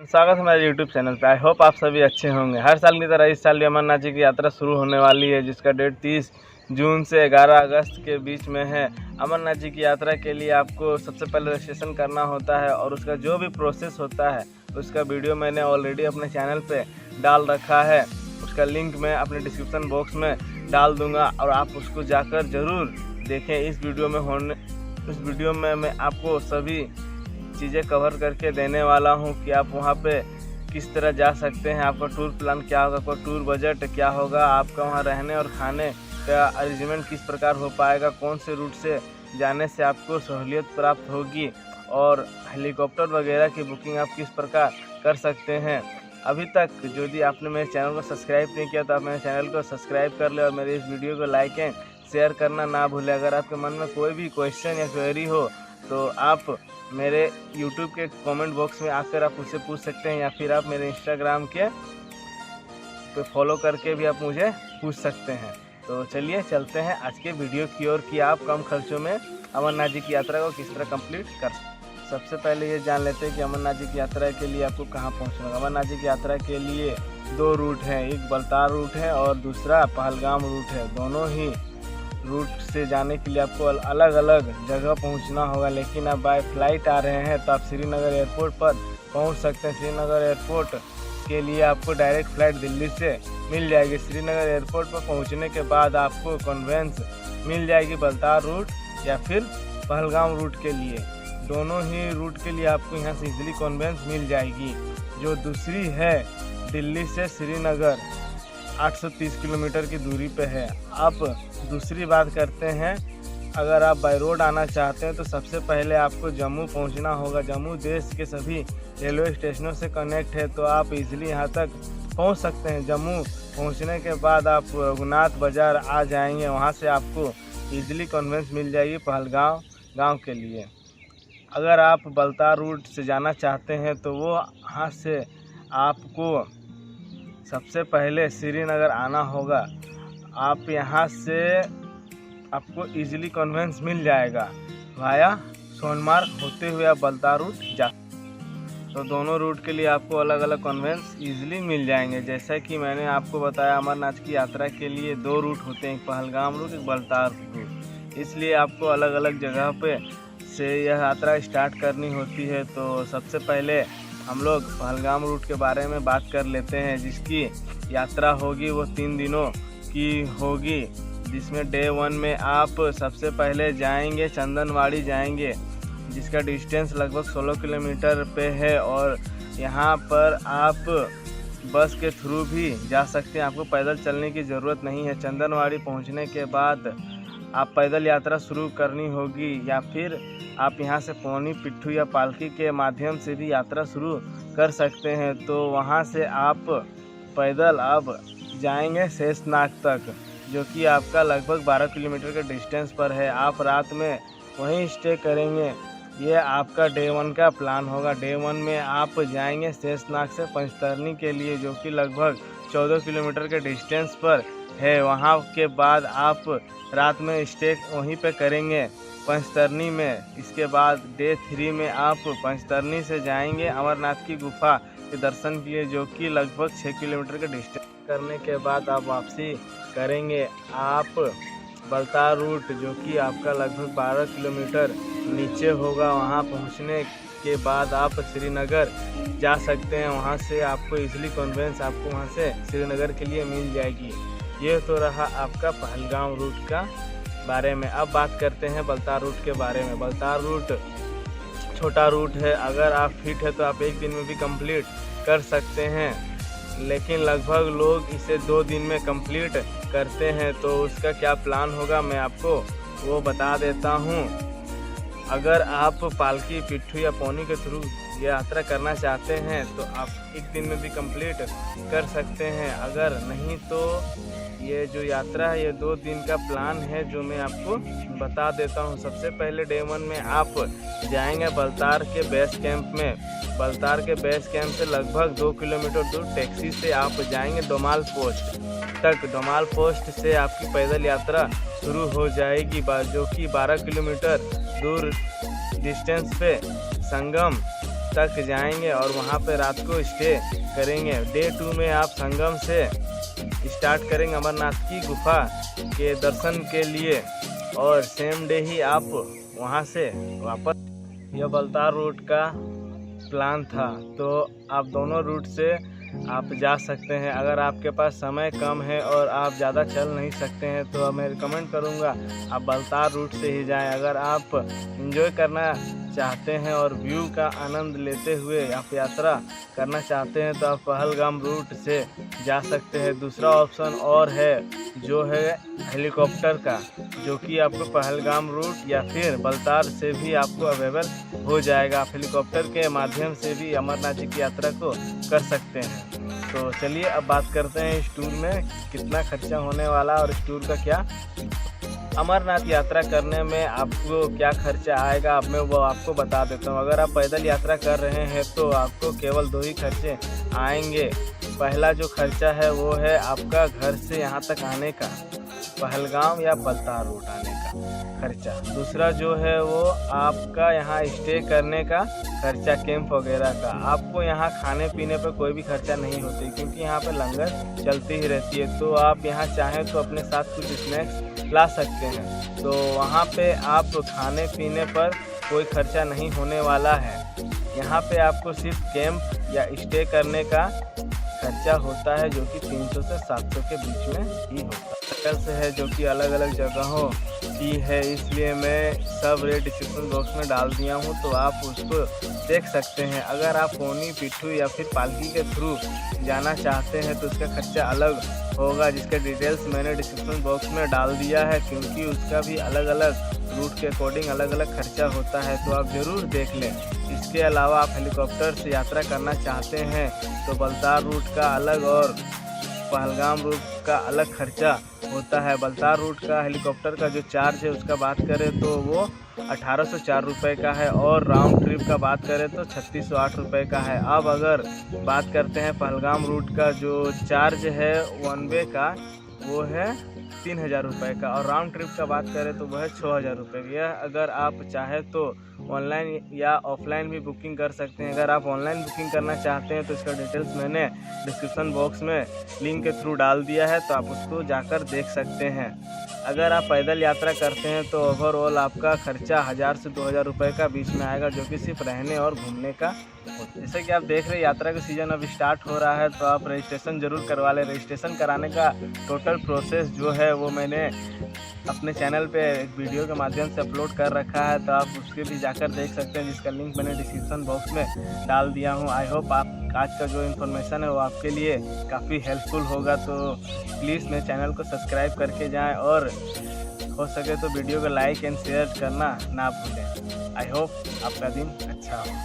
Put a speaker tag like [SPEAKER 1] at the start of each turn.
[SPEAKER 1] स्वागत है हमारे YouTube चैनल पे। आई होप आप सभी अच्छे होंगे। हर साल की तरह इस साल भी अमरनाथ जी की यात्रा शुरू होने वाली है, जिसका डेट 30 जून से 11 अगस्त के बीच में है। अमरनाथ जी की यात्रा के लिए आपको सबसे पहले रजिस्ट्रेशन करना होता है और उसका जो भी प्रोसेस होता है उसका वीडियो मैंने ऑलरेडी अपने चैनल पे डाल रखा है। उसका लिंक मैं अपने डिस्क्रिप्शन बॉक्स में डाल दूँगा और आप उसको जाकर ज़रूर देखें। इस वीडियो में मैं आपको सभी चीज़ें कवर करके देने वाला हूं कि आप वहां पे किस तरह जा सकते हैं, आपका टूर प्लान क्या होगा, आपका टूर बजट क्या होगा, आपका वहां रहने और खाने का अरेंजमेंट किस प्रकार हो पाएगा, कौन से रूट से जाने से आपको सहूलियत प्राप्त होगी और हेलीकॉप्टर वगैरह की बुकिंग आप किस प्रकार कर सकते हैं। अभी तक यदि आपने मेरे चैनल को सब्सक्राइब नहीं किया तो आप मेरे चैनल को सब्सक्राइब कर ले और मेरे इस वीडियो को लाइक एंड शेयर करना ना भूलें। अगर आपके मन में कोई भी क्वेश्चन या क्वेरी हो तो आप मेरे YouTube के कमेंट बॉक्स में आकर आप मुझसे पूछ सकते हैं या फिर आप मेरे Instagram के पे फॉलो करके भी आप मुझे पूछ सकते हैं। तो चलिए चलते हैं आज के वीडियो की ओर कि आप कम खर्चों में अमरनाथ जी की यात्रा को किस तरह कंप्लीट कर सकते हैं। सबसे पहले ये जान लेते हैं कि अमरनाथ जी की यात्रा के लिए आपको कहाँ पहुँचना है। अमरनाथ जी की यात्रा के लिए दो रूट हैं, एक बलतार रूट है और दूसरा पहलगाम रूट है। दोनों ही रूट से जाने के लिए आपको अलग अलग जगह पहुंचना होगा, लेकिन आप बाय फ्लाइट आ रहे हैं तो आप श्रीनगर एयरपोर्ट पर पहुंच सकते हैं। श्रीनगर एयरपोर्ट के लिए आपको डायरेक्ट फ़्लाइट दिल्ली से मिल जाएगी। श्रीनगर एयरपोर्ट पर पहुंचने के बाद आपको कन्वेंस मिल जाएगी बलतार रूट या फिर पहलगाम रूट के लिए। दोनों ही रूट के लिए आपको यहाँ से इजीली कन्वेंस मिल जाएगी। जो दूसरी है दिल्ली से श्रीनगर 830 किलोमीटर की दूरी पे है। अब दूसरी बात करते हैं, अगर आप बाय रोड आना चाहते हैं तो सबसे पहले आपको जम्मू पहुंचना होगा। जम्मू देश के सभी रेलवे स्टेशनों से कनेक्ट है तो आप इजीली यहां तक पहुंच सकते हैं। जम्मू पहुंचने के बाद आप रघुनाथ बाज़ार आ जाएंगे, वहां से आपको इजीली कन्वेंस मिल जाएगी पहलगाम गाँव के लिए। अगर आप बलतार रूट से जाना चाहते हैं तो वो वहाँ से आपको सबसे पहले श्रीनगर आना होगा। आप यहाँ से आपको इजीली कन्वेंस मिल जाएगा वाया सोनमार्ग होते हुए आप बलतार रूट जा। तो दोनों रूट के लिए आपको अलग अलग कन्वेंस इजीली मिल जाएंगे। जैसा कि मैंने आपको बताया, अमरनाथ की यात्रा के लिए दो रूट होते हैं, एक पहलगाम रूट एक बलतार रूट। इसलिए आपको अलग अलग जगह पे से यह यात्रा स्टार्ट करनी होती है। तो सबसे पहले हम लोग पहलगाम रूट के बारे में बात कर लेते हैं, जिसकी यात्रा होगी वो 3 दिनों की होगी। जिसमें डे 1 में आप सबसे पहले जाएंगे चंदनवाड़ी जाएंगे, जिसका डिस्टेंस लगभग 16 किलोमीटर पे है और यहाँ पर आप बस के थ्रू भी जा सकते हैं। आपको पैदल चलने की ज़रूरत नहीं है। चंदनवाड़ी पहुँचने के बाद आप पैदल यात्रा शुरू करनी होगी या फिर आप यहां से पौनी पिट्ठू या पालकी के माध्यम से भी यात्रा शुरू कर सकते हैं। तो वहां से आप पैदल अब जाएंगे शेषनाग तक, जो कि आपका लगभग 12 किलोमीटर के डिस्टेंस पर है। आप रात में वहीं स्टे करेंगे। ये आपका डे 1 का प्लान होगा। डे 1 में आप जाएंगे शेषनाग से पंचतरनी के लिए, जो कि लगभग 14 किलोमीटर के डिस्टेंस पर है। वहाँ के बाद आप रात में स्टे वहीं पे करेंगे पंचतरनी में। इसके बाद डे 3 में आप पंचतरनी से जाएंगे अमरनाथ की गुफा के दर्शन के लिए, जो कि लगभग 6 किलोमीटर के डिस्टेंस करने के बाद आप वापसी करेंगे। आप बलतार रूट, जो कि आपका लगभग 12 किलोमीटर नीचे होगा, वहाँ पहुँचने के बाद आप श्रीनगर जा सकते हैं। वहाँ से आपको इजीली कन्वेंस आपको वहाँ से श्रीनगर के लिए मिल जाएगी। ये तो रहा आपका पहलगाम रूट का बारे में। अब बात करते हैं बलतार रूट के बारे में। बलतार रूट छोटा रूट है। अगर आप फिट है तो आप 1 दिन में भी कंप्लीट कर सकते हैं, लेकिन लगभग लोग इसे 2 दिन में कंप्लीट करते हैं। तो उसका क्या प्लान होगा मैं आपको वो बता देता हूँ। अगर आप पालकी पिट्ठू या पौनी के थ्रू यात्रा करना चाहते हैं तो आप 1 दिन में भी कंप्लीट कर सकते हैं। अगर नहीं तो ये जो यात्रा है ये 2 दिन का प्लान है, जो मैं आपको बता देता हूँ। सबसे पहले डे 1 में आप जाएंगे बलतार के बेस कैंप में। बलतार के बेस कैंप से लगभग 2 किलोमीटर दूर टैक्सी से आप जाएंगे डोमाल पोस्ट तक। डोमाल पोस्ट से आपकी पैदल यात्रा शुरू हो जाएगी, जो कि 12 किलोमीटर दूर डिस्टेंस पे संगम तक जाएंगे और वहाँ पे रात को स्टे करेंगे। डे 2 में आप संगम से स्टार्ट करेंगे अमरनाथ की गुफा के दर्शन के लिए और सेम डे ही आप वहाँ से वापस। यह बलतार रूट का प्लान था, तो आप दोनों रूट से आप जा सकते हैं। अगर आपके पास समय कम है और आप ज़्यादा चल नहीं सकते हैं तो मैं रिकमेंड करूँगा आप बलतार रूट से ही जाएं। अगर आप एंजॉय करना चाहते हैं और व्यू का आनंद लेते हुए आप यात्रा करना चाहते हैं तो आप पहलगाम रूट से जा सकते हैं। दूसरा ऑप्शन और है जो है हेलीकॉप्टर का, जो कि आपको पहलगाम रूट या फिर बलतार से भी आपको अवेलेबल हो जाएगा। आप हेलीकॉप्टर के माध्यम से भी अमरनाथ जी की यात्रा को कर सकते हैं। तो चलिए अब बात करते हैं इस टूर में कितना खर्चा होने वाला और इस टूर का क्या अमरनाथ यात्रा करने में आपको क्या खर्चा आएगा। अब मैं वो आपको बता देता हूँ। अगर आप पैदल यात्रा कर रहे हैं तो आपको केवल 2 ही खर्चे आएंगे। पहला जो खर्चा है वो है आपका घर से यहाँ तक आने का, पहलगाम या बलतार रूट आने का खर्चा। दूसरा जो है वो आपका यहाँ स्टे करने का खर्चा, कैंप वगैरह का। आपको यहाँ खाने पीने पर कोई भी खर्चा नहीं होती क्योंकि यहाँ पे लंगर चलती ही रहती है। तो आप यहाँ चाहें तो अपने साथ कुछ स्नैक्स ला सकते हैं। तो वहाँ पे आप खाने पीने पर कोई खर्चा नहीं होने वाला है। यहाँ पे आपको सिर्फ कैंप या स्टे करने का खर्चा होता है जो कि 300 से 700 के बीच में ही होता है, जो कि अलग अलग जगहों की है। इसलिए मैं सब रेट डिस्क्रिप्शन बॉक्स में डाल दिया हूँ, तो आप उसको देख सकते हैं। अगर आप पोनी, पिट्ठू या फिर पालकी के थ्रू जाना चाहते हैं तो उसका खर्चा अलग होगा, जिसके डिटेल्स मैंने डिस्क्रिप्शन बॉक्स में डाल दिया है, क्योंकि उसका भी अलग अलग रूट के अकॉर्डिंग अलग अलग खर्चा होता है। तो आप ज़रूर देख लें। इसके अलावा आप हेलीकॉप्टर से यात्रा करना चाहते हैं तो बलतार रूट का अलग और पहलगाम रूट का अलग खर्चा होता है। बलतार रूट का हेलीकॉप्टर का जो चार्ज है उसका बात करें तो वो 1804 रुपये का है और राउंड ट्रिप का बात करें तो 3608 रुपये का है। अब अगर बात करते हैं पहलगाम रूट का जो चार्ज है वन वे का, वो है 3000 रुपये का और राउंड ट्रिप का बात करें तो वह है 6000 रुपये का। यह अगर आप चाहें तो ऑनलाइन या ऑफलाइन भी बुकिंग कर सकते हैं। अगर आप ऑनलाइन बुकिंग करना चाहते हैं तो इसका डिटेल्स मैंने डिस्क्रिप्शन बॉक्स में लिंक के थ्रू डाल दिया है, तो आप उसको जाकर देख सकते हैं। अगर आप पैदल यात्रा करते हैं तो ओवरऑल आपका खर्चा 1000 से 2000 रुपये का बीच में आएगा, जो कि सिर्फ रहने और घूमने का होता है। जैसे कि आप देख रहे हैं यात्रा का सीज़न अब स्टार्ट हो रहा है, तो आप रजिस्ट्रेशन ज़रूर करवा लें। रजिस्ट्रेशन कराने का टोटल प्रोसेस जो है वो मैंने अपने चैनल पे एक वीडियो के माध्यम से अपलोड कर रखा है, तो आप उसके भी जाकर देख सकते हैं, जिसका लिंक मैंने डिस्क्रिप्शन बॉक्स में डाल दिया हूँ। आई होप आप आज का जो इन्फॉर्मेशन है वो आपके लिए काफ़ी हेल्पफुल होगा। तो प्लीज़ मेरे चैनल को सब्सक्राइब करके जाएं और हो सके तो वीडियो को लाइक एंड शेयर करना ना भूलें। आई होप आपका दिन अच्छा हो।